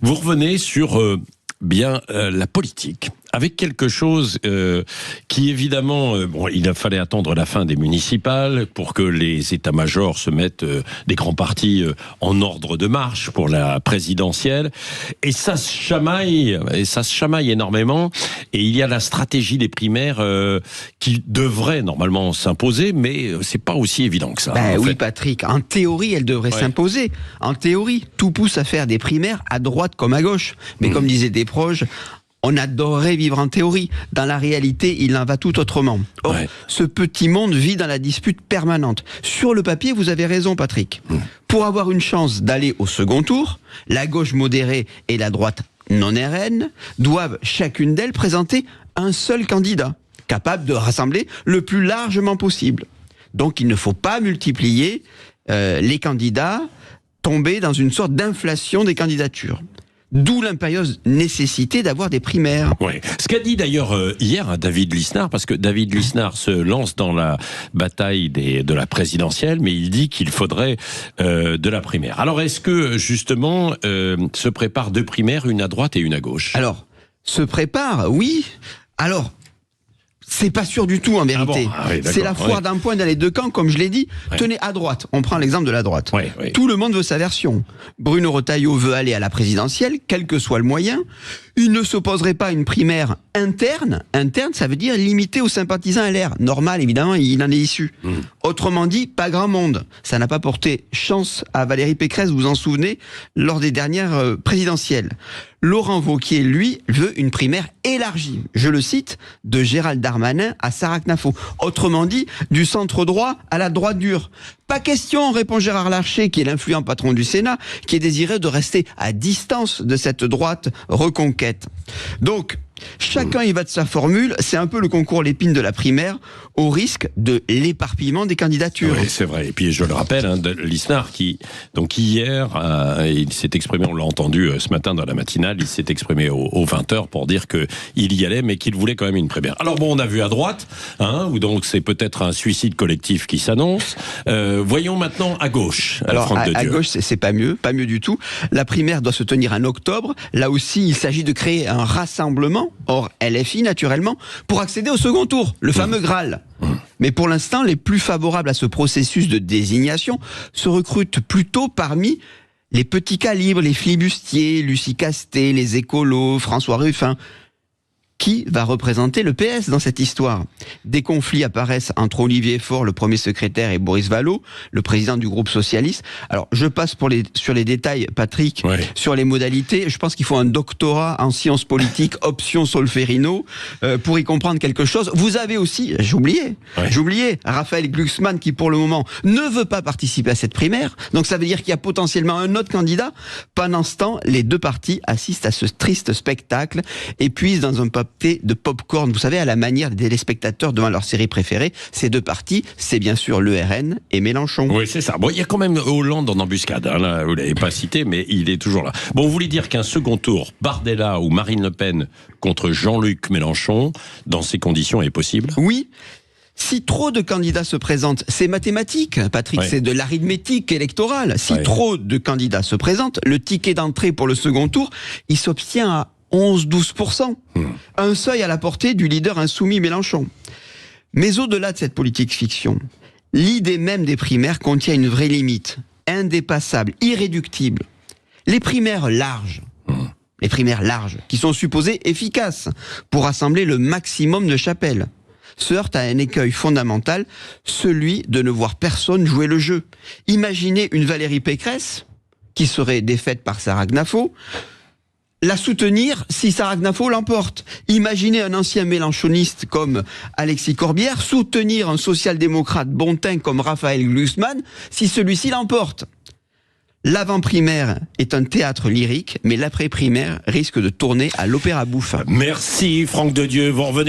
Vous revenez sur la politique, avec quelque chose qui évidemment, il fallait attendre la fin des municipales pour que les états-majors se mettent des grands partis en ordre de marche pour la présidentielle, et ça se chamaille énormément. Et il y a la stratégie des primaires qui devrait normalement s'imposer, mais c'est pas aussi évident que ça. Oui, Patrick. En théorie, elle devrait s'imposer. En théorie, tout pousse à faire des primaires à droite comme à gauche. Mais comme disaient des proches, on adorerait vivre en théorie. Dans la réalité, il en va tout autrement. Or, ce petit monde vit dans la dispute permanente. Sur le papier, vous avez raison, Patrick. Pour avoir une chance d'aller au second tour, la gauche modérée et la droite non RN doivent chacune d'elles présenter un seul candidat, capable de rassembler le plus largement possible. Donc, il ne faut pas multiplier les candidats, tomber dans une sorte d'inflation des candidatures. D'où l'impérieuse nécessité d'avoir des primaires. Oui. Ce qu'a dit d'ailleurs hier David Lisnard, parce que David Lisnard se lance dans la bataille de la présidentielle, mais il dit qu'il faudrait de la primaire. Alors est-ce que justement se préparent deux primaires, une à droite et une à gauche? Alors, se prépare, oui. Alors, c'est pas sûr du tout en vérité. C'est la foire d'un point dans les deux camps, comme je l'ai dit. Tenez, à droite, on prend l'exemple de la droite. Tout le monde veut sa version. Bruno Retailleau veut aller à la présidentielle, quel que soit le moyen. Il ne s'opposerait pas à une primaire interne. Interne, ça veut dire limité aux sympathisants LR. Normal, évidemment, il en est issu. Autrement dit, pas grand monde. Ça n'a pas porté chance à Valérie Pécresse, vous vous en souvenez, lors des dernières présidentielles. Laurent Wauquiez, lui, veut une primaire élargie. Je le cite, de Gérald Darmanin à Sarah Knafo. Autrement dit, du centre droit à la droite dure. Pas question, répond Gérard Larcher, qui est l'influent patron du Sénat, qui est désireux de rester à distance de cette droite reconquête. Donc, chacun y va de sa formule, c'est un peu le concours Lépine de la primaire, au risque de l'éparpillement des candidatures. Oui, c'est vrai. Et puis je le rappelle, Lisnard, donc hier, il s'est exprimé, on l'a entendu ce matin dans la matinale, il s'est exprimé aux 20h pour dire qu'il y allait, mais qu'il voulait quand même une primaire. Alors bon, on a vu à droite, où donc c'est peut-être un suicide collectif qui s'annonce. Voyons maintenant à gauche. Alors à gauche, c'est pas mieux du tout. La primaire doit se tenir en octobre. Là aussi, il s'agit de créer un rassemblement, hors LFI naturellement, pour accéder au second tour, le fameux Graal. Mais pour l'instant, les plus favorables à ce processus de désignation se recrutent plutôt parmi les petits calibres, les flibustiers, Lucie Castet, les écolos, François Ruffin. Qui va représenter le PS dans cette histoire? Des conflits apparaissent entre Olivier Faure, le premier secrétaire, et Boris Vallaud, le président du groupe socialiste. Alors, je passe sur les détails, Patrick, sur les modalités. Je pense qu'il faut un doctorat en sciences politiques, option Solferino, pour y comprendre quelque chose. Vous avez aussi, j'oubliais, Raphaël Glucksmann, qui pour le moment ne veut pas participer à cette primaire. Donc ça veut dire qu'il y a potentiellement un autre candidat. Pendant ce temps, les deux partis assistent à ce triste spectacle et puisent dans un de pop-corn, vous savez, à la manière des téléspectateurs devant leur série préférée. Ces deux partis, c'est bien sûr le RN et Mélenchon. Oui, c'est ça. Bon, il y a quand même Hollande en embuscade. Là, vous l'avez pas cité, mais il est toujours là. Bon, vous voulez dire qu'un second tour, Bardella ou Marine Le Pen contre Jean-Luc Mélenchon, dans ces conditions, est possible? Oui. Si trop de candidats se présentent, c'est mathématique, Patrick, c'est de l'arithmétique électorale. Si trop de candidats se présentent, le ticket d'entrée pour le second tour, il s'obtient à 11-12%. Un seuil à la portée du leader insoumis Mélenchon. Mais au-delà de cette politique fiction, l'idée même des primaires contient une vraie limite, indépassable, irréductible. Les primaires larges, qui sont supposées efficaces pour rassembler le maximum de chapelles, se heurtent à un écueil fondamental, celui de ne voir personne jouer le jeu. Imaginez une Valérie Pécresse, qui serait défaite par Sarah Knafo, la soutenir si Sarah Knafo l'emporte. Imaginez un ancien mélenchoniste comme Alexis Corbière soutenir un social-démocrate bontin comme Raphaël Glucksmann si celui-ci l'emporte. L'avant-primaire est un théâtre lyrique, mais l'après-primaire risque de tourner à l'opéra bouffe. Merci Franck Dedieu, vous revenez